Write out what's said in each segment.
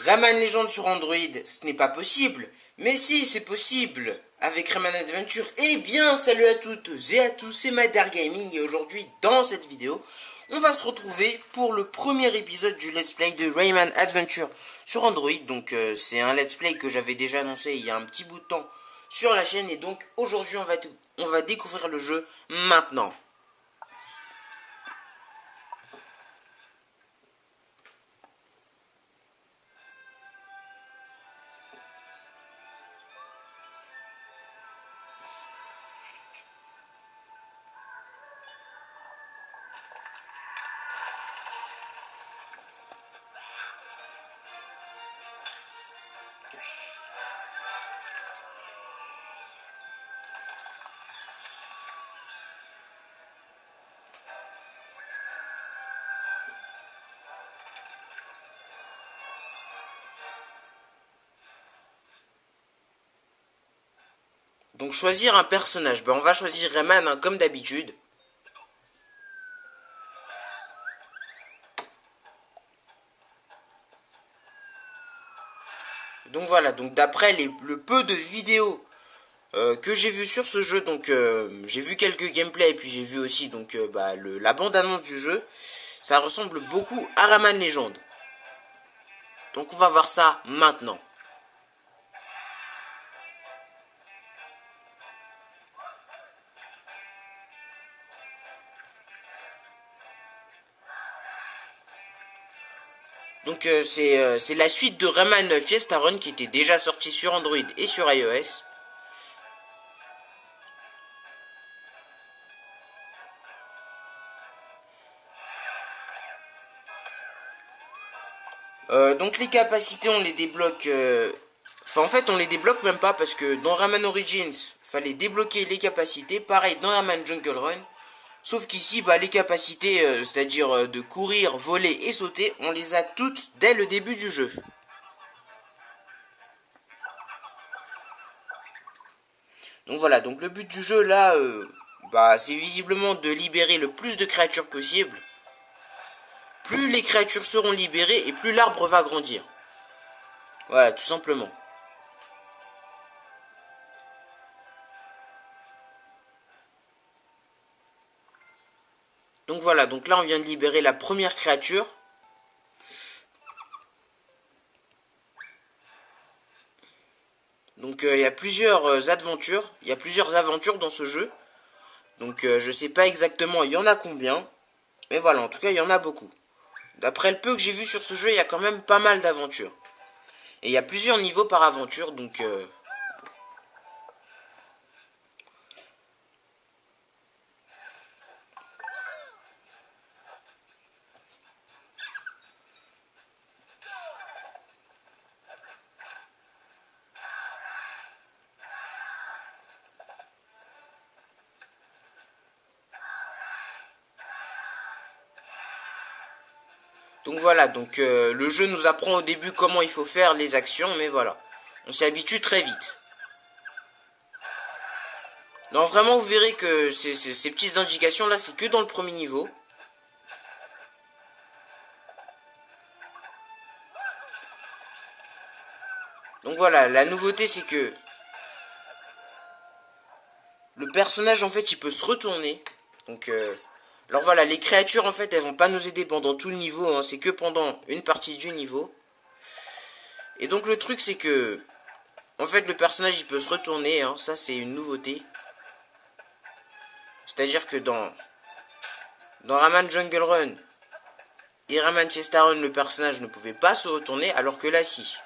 Rayman Legends sur Android, ce n'est pas possible. Mais si, c'est possible avec Rayman Adventure. Eh bien, salut à toutes et à tous, c'est Madar Gaming et aujourd'hui, dans cette vidéo, on va se retrouver pour le premier épisode du Let's Play de Rayman Adventure sur Android. Donc, c'est un Let's Play que j'avais déjà annoncé il y a un petit bout de temps sur la chaîne. Et donc, aujourd'hui, on va découvrir le jeu maintenant. Donc choisir un personnage, on va choisir Rayman hein, comme d'habitude. Donc voilà, donc d'après le peu de vidéos que j'ai vu sur ce jeu, donc j'ai vu quelques gameplays et puis j'ai vu aussi donc la bande-annonce du jeu. Ça ressemble beaucoup à Rayman Legends. Donc on va voir ça maintenant. Donc c'est la suite de Rayman Fiesta Run qui était déjà sortie sur Android et sur iOS. Donc les capacités on les débloque... Enfin en fait on les débloque même pas parce que dans Rayman Origins fallait débloquer les capacités. Pareil dans Rayman Jungle Run. Sauf qu'ici les capacités, c'est-à-dire de courir, voler et sauter, on les a toutes dès le début du jeu. Donc voilà, donc le but du jeu là, c'est visiblement de libérer le plus de créatures possible. Plus les créatures seront libérées et plus l'arbre va grandir. Voilà, tout simplement. Donc voilà, donc là on vient de libérer la première créature. Donc il y a plusieurs aventures, dans ce jeu. Donc je sais pas exactement il y en a combien. Mais voilà, en tout cas il y en a beaucoup. D'après le peu que j'ai vu sur ce jeu, il y a quand même pas mal d'aventures. Et il y a plusieurs niveaux par aventure, donc... Donc voilà, donc le jeu nous apprend au début comment il faut faire les actions, mais voilà. On s'y habitue très vite. Non, vraiment, vous verrez que ces petites indications là, c'est que dans le premier niveau. Donc voilà, la nouveauté c'est que le personnage en fait il peut se retourner. Donc alors voilà, les créatures en fait elles vont pas nous aider pendant tout le niveau, hein, c'est que pendant une partie du niveau. Et donc le truc c'est que en fait le personnage il peut se retourner, hein, ça c'est une nouveauté. C'est-à-dire que dans Rayman Jungle Run et Rayman Fiesta Run le personnage ne pouvait pas se retourner alors que là si.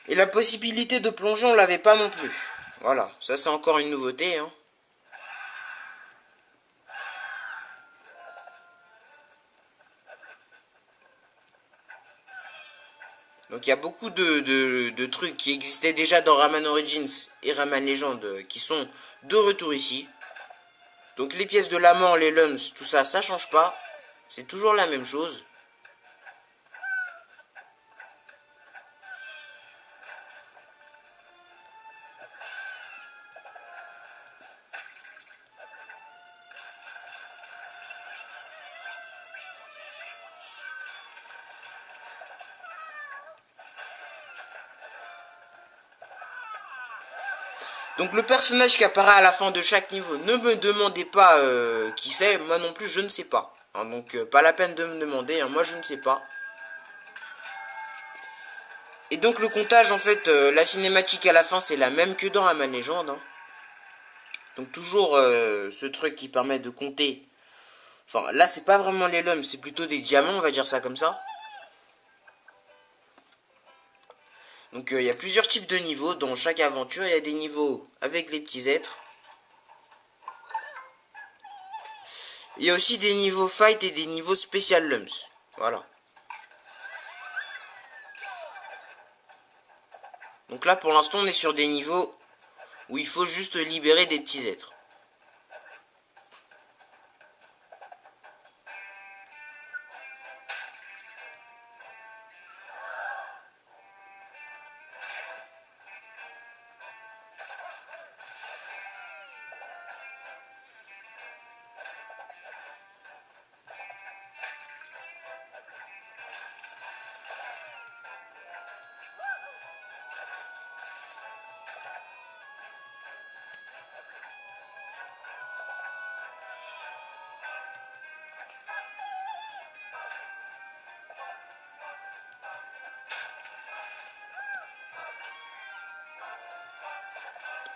Et la possibilité de plonger, on l'avait pas non plus. Voilà, ça c'est encore une nouveauté. Hein. Donc il y a beaucoup de trucs qui existaient déjà dans Rayman Origins et Rayman Legends qui sont de retour ici. Donc les pièces de l'amant, les lums, tout ça, ça change pas. C'est toujours la même chose. Donc le personnage qui apparaît à la fin de chaque niveau, ne me demandez pas qui c'est, moi non plus je ne sais pas. Hein, donc pas la peine de me demander, hein, moi je ne sais pas. Et donc le comptage en fait, la cinématique à la fin c'est la même que dans Rayman Legends. Hein. Donc toujours ce truc qui permet de compter. Enfin là c'est pas vraiment les lums, c'est plutôt des diamants, on va dire ça comme ça. Donc il y a plusieurs types de niveaux, dans chaque aventure il y a des niveaux avec les petits êtres. Il y a aussi des niveaux fight et des niveaux spécial lums. Voilà. Donc là pour l'instant on est sur des niveaux où il faut juste libérer des petits êtres.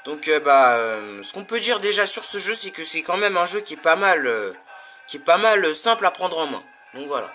Donc ce qu'on peut dire déjà sur ce jeu, c'est que c'est quand même un jeu qui est pas mal, simple à prendre en main. Donc voilà.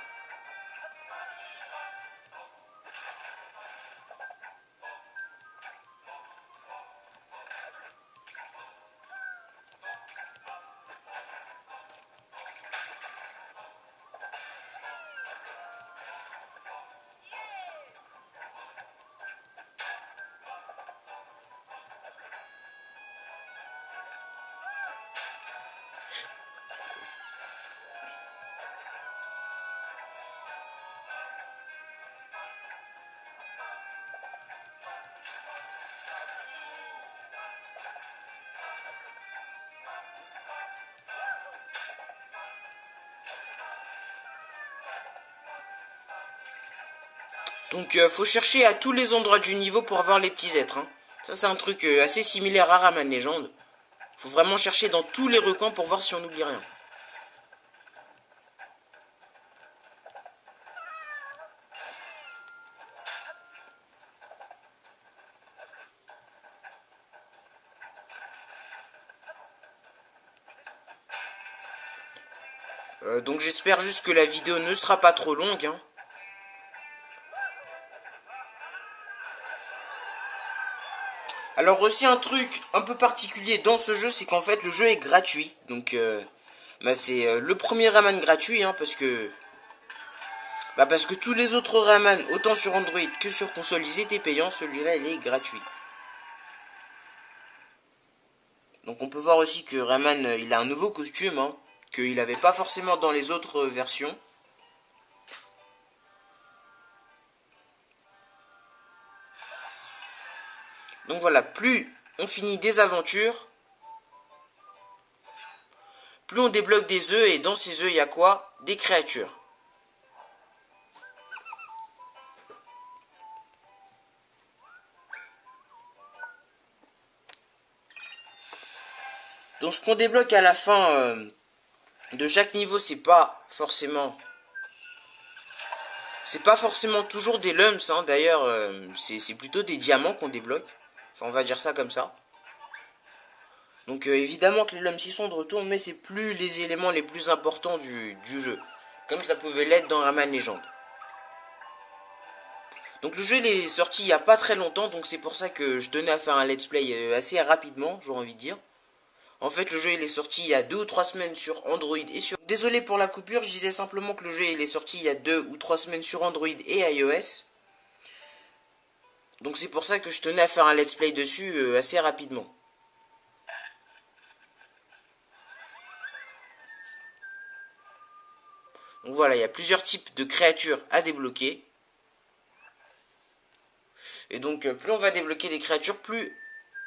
Donc faut chercher à tous les endroits du niveau pour avoir les petits êtres. Hein. Ça c'est un truc assez similaire à Rayman Legends. Faut vraiment chercher dans tous les recoins pour voir si on n'oublie rien. Donc j'espère juste que la vidéo ne sera pas trop longue. Hein. Alors aussi un truc un peu particulier dans ce jeu, c'est qu'en fait le jeu est gratuit. Donc c'est le premier Rayman gratuit, hein, parce que tous les autres Rayman, autant sur Android que sur console, ils étaient payants. Celui-là, il est gratuit. Donc on peut voir aussi que Rayman, il a un nouveau costume, hein, qu'il n'avait pas forcément dans les autres versions. Donc voilà, plus on finit des aventures, plus on débloque des œufs, et dans ces œufs, il y a quoi? Des créatures. Donc ce qu'on débloque à la fin de chaque niveau, c'est pas forcément toujours des lumps, hein. D'ailleurs c'est plutôt des diamants qu'on débloque. Enfin on va dire ça comme ça. Donc évidemment que les lumps y sont de retour, mais c'est plus les éléments les plus importants du jeu. Comme ça pouvait l'être dans Rayman Legends. Donc le jeu il est sorti il n'y a pas très longtemps, donc c'est pour ça que je tenais à faire un let's play assez rapidement, j'aurais envie de dire. En fait le jeu il est sorti il y a 2 ou 3 semaines sur Android et sur... Désolé pour la coupure, je disais simplement que le jeu il est sorti il y a 2 ou 3 semaines sur Android et iOS. Donc c'est pour ça que je tenais à faire un let's play dessus assez rapidement. Donc voilà, il y a plusieurs types de créatures à débloquer. Et donc plus on va débloquer des créatures, plus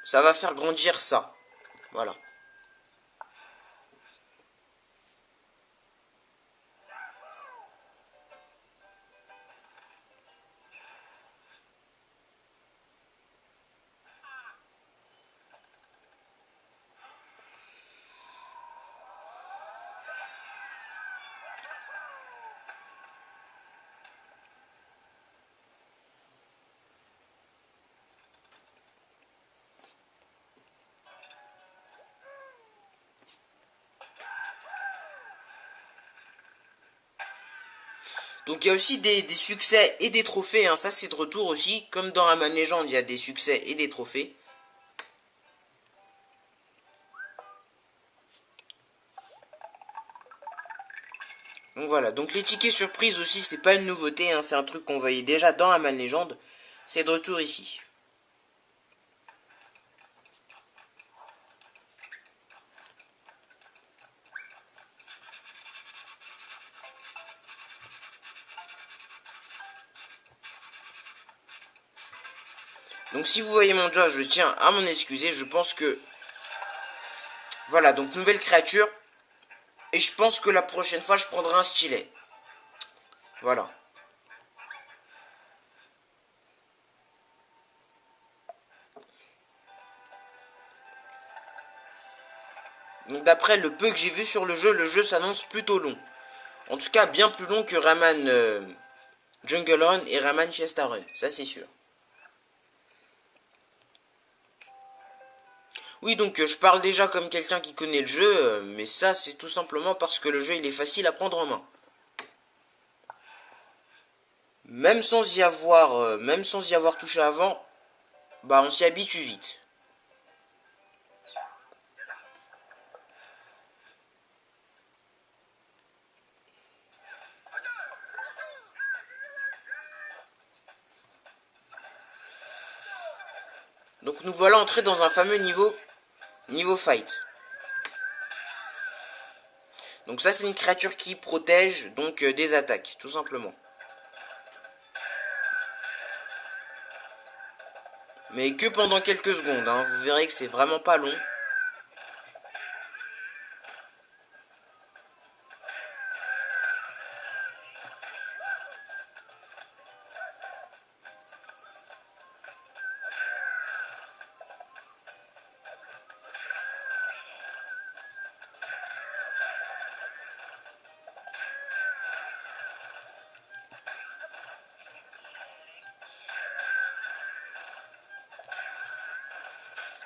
ça va faire grandir ça. Voilà. Donc il y a aussi des succès et des trophées, hein. Ça c'est de retour aussi. Comme dans Rayman Legends, il y a des succès et des trophées. Donc voilà, donc les tickets surprises aussi, c'est pas une nouveauté, hein. C'est un truc qu'on voyait déjà dans Rayman Legends. C'est de retour ici. Donc si vous voyez mon doigt, je tiens à m'en excuser. Je pense que... Voilà, donc nouvelle créature. Et je pense que la prochaine fois, je prendrai un stylet. Voilà. Donc d'après le peu que j'ai vu sur le jeu s'annonce plutôt long. En tout cas, bien plus long que Rayman Jungle Run et Rayman Fiesta Run. Ça, c'est sûr. Oui, donc je parle déjà comme quelqu'un qui connaît le jeu, mais ça, c'est tout simplement parce que le jeu, il est facile à prendre en main. Même sans y avoir touché avant, bah on s'y habitue vite. Donc nous voilà entrés dans un fameux niveau fight. Donc ça c'est une créature qui protège donc des attaques, tout simplement. Mais que pendant quelques secondes, hein. Vous verrez que c'est vraiment pas long.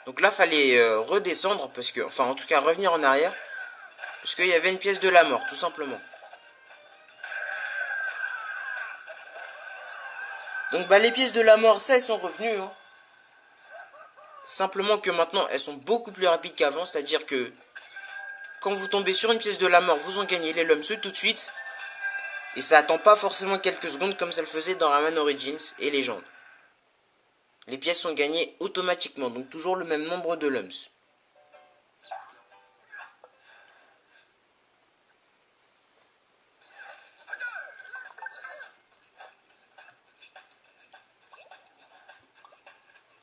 Donc là, fallait redescendre, parce que, enfin en tout cas revenir en arrière, parce qu'il y avait une pièce de la mort, tout simplement. Donc bah les pièces de la mort, ça elles sont revenues, hein. Simplement que maintenant elles sont beaucoup plus rapides qu'avant, c'est-à-dire que quand vous tombez sur une pièce de la mort, vous en gagnez les lumps tout de suite. Et ça attend pas forcément quelques secondes comme ça le faisait dans Rayman Origins et Legends. Les pièces sont gagnées automatiquement, donc toujours le même nombre de lumps.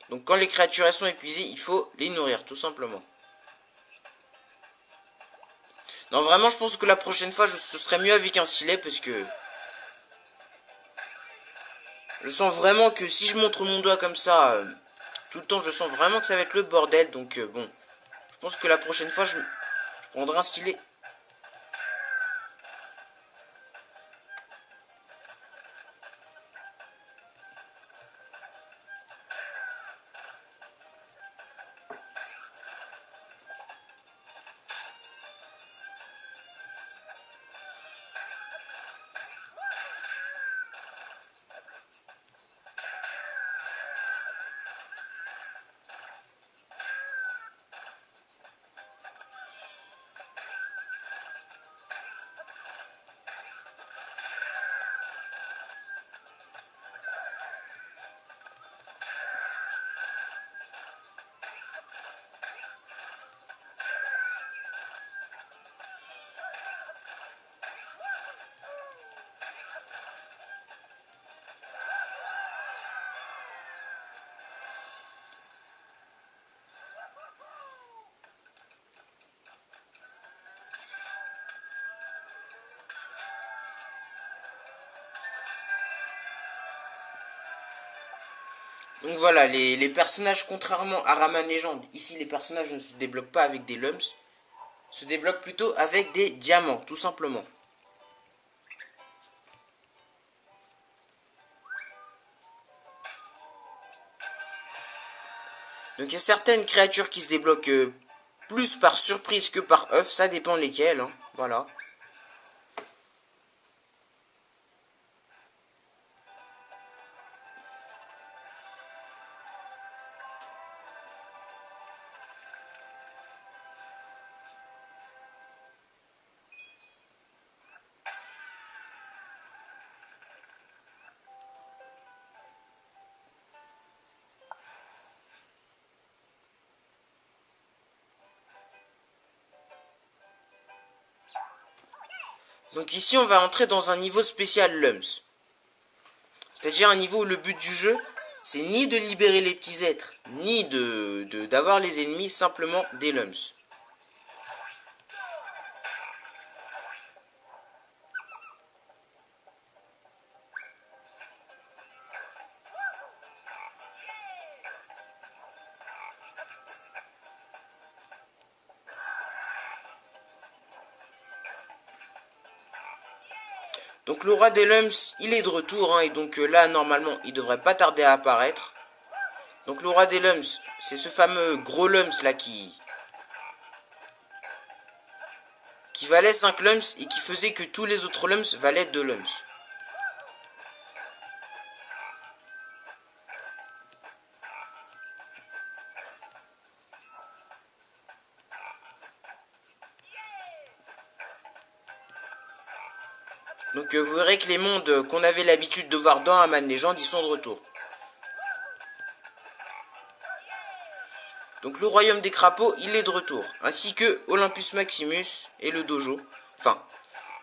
Donc quand les créatures elles sont épuisées, il faut les nourrir, tout simplement. Non, vraiment, je pense que la prochaine fois, ce serait mieux avec un stylet, parce que... Je sens vraiment que si je montre mon doigt comme ça, tout le temps, je sens vraiment que ça va être le bordel, donc bon. Je pense que la prochaine fois, je prendrai un stylet. Donc voilà, les personnages, contrairement à Rayman Legends, ici les personnages ne se débloquent pas avec des lumps, se débloquent plutôt avec des diamants, tout simplement. Donc il y a certaines créatures qui se débloquent plus par surprise que par œuf, ça dépend lesquelles, hein. Voilà. Donc ici on va entrer dans un niveau spécial Lums. C'est-à-dire un niveau où le but du jeu, c'est ni de libérer les petits êtres, ni d'avoir les ennemis, simplement des Lums. Donc le roi des Lums, il est de retour, hein, et donc là, normalement, il devrait pas tarder à apparaître. Donc le roi des Lums, c'est ce fameux gros Lums là qui valait 5 Lums et qui faisait que tous les autres Lums valaient 2 Lums. Donc vous verrez que les mondes qu'on avait l'habitude de voir dans Rayman Legends, ils sont de retour. Donc le royaume des crapauds, il est de retour. Ainsi que Olympus Maximus et le dojo. Enfin,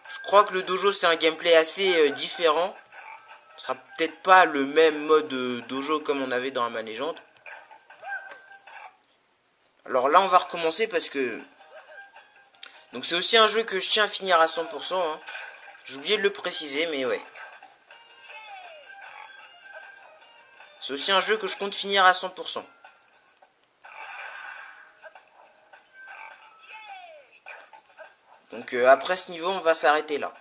je crois que le dojo c'est un gameplay assez différent. Ce sera peut-être pas le même mode dojo comme on avait dans Rayman Legends. Alors là on va recommencer parce que... Donc c'est aussi un jeu que je tiens à finir à 100%. Hein. J'ai oublié de le préciser, mais ouais. C'est aussi un jeu que je compte finir à 100%. Donc après ce niveau, on va s'arrêter là.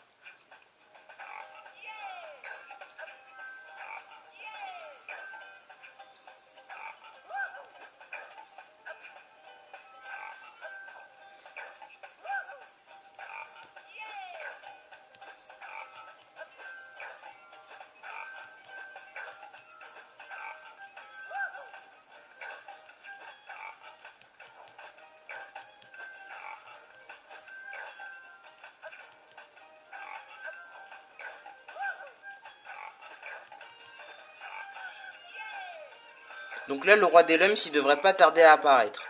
Donc là, le roi des Lums, il devrait pas tarder à apparaître.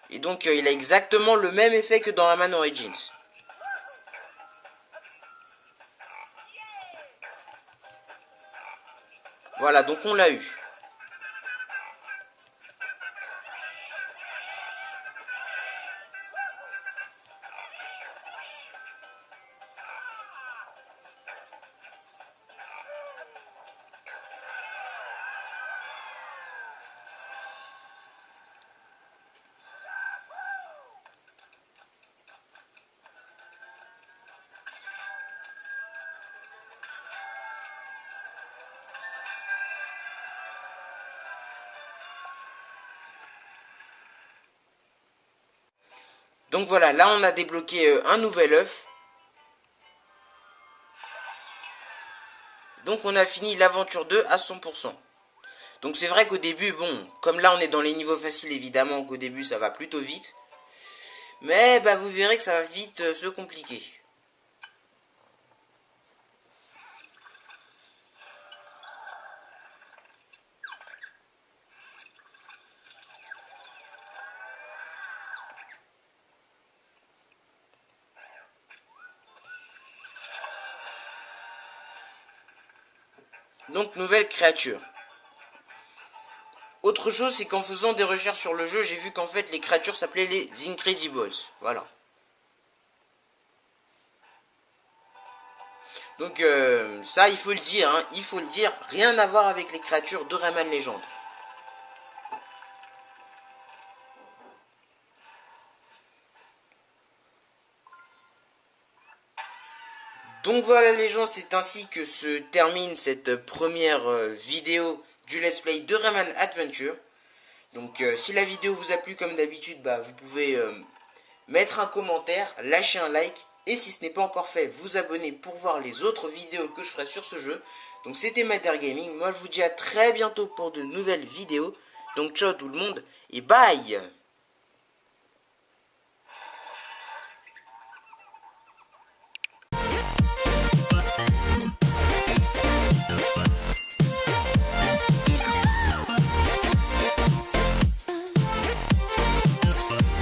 Et donc, il a exactement le même effet que dans Rayman Origins. Voilà, donc on l'a eu. Donc voilà, là on a débloqué un nouvel œuf. Donc on a fini l'aventure 2 à 100%. Donc c'est vrai qu'au début, bon, comme là on est dans les niveaux faciles, évidemment qu'au début ça va plutôt vite. Mais bah, vous verrez que ça va vite se compliquer. Donc nouvelle créature. Autre chose, c'est qu'en faisant des recherches sur le jeu, j'ai vu qu'en fait les créatures s'appelaient les Incredibles. Voilà. Donc ça, il faut le dire, hein, il faut le dire, rien à voir avec les créatures de Rayman Legends. Donc voilà les gens, c'est ainsi que se termine cette première vidéo du Let's Play de Rayman Adventure. Donc si la vidéo vous a plu comme d'habitude, bah, vous pouvez mettre un commentaire, lâcher un like. Et si ce n'est pas encore fait, vous abonner pour voir les autres vidéos que je ferai sur ce jeu. Donc c'était Madder Gaming, moi je vous dis à très bientôt pour de nouvelles vidéos. Donc ciao tout le monde et bye.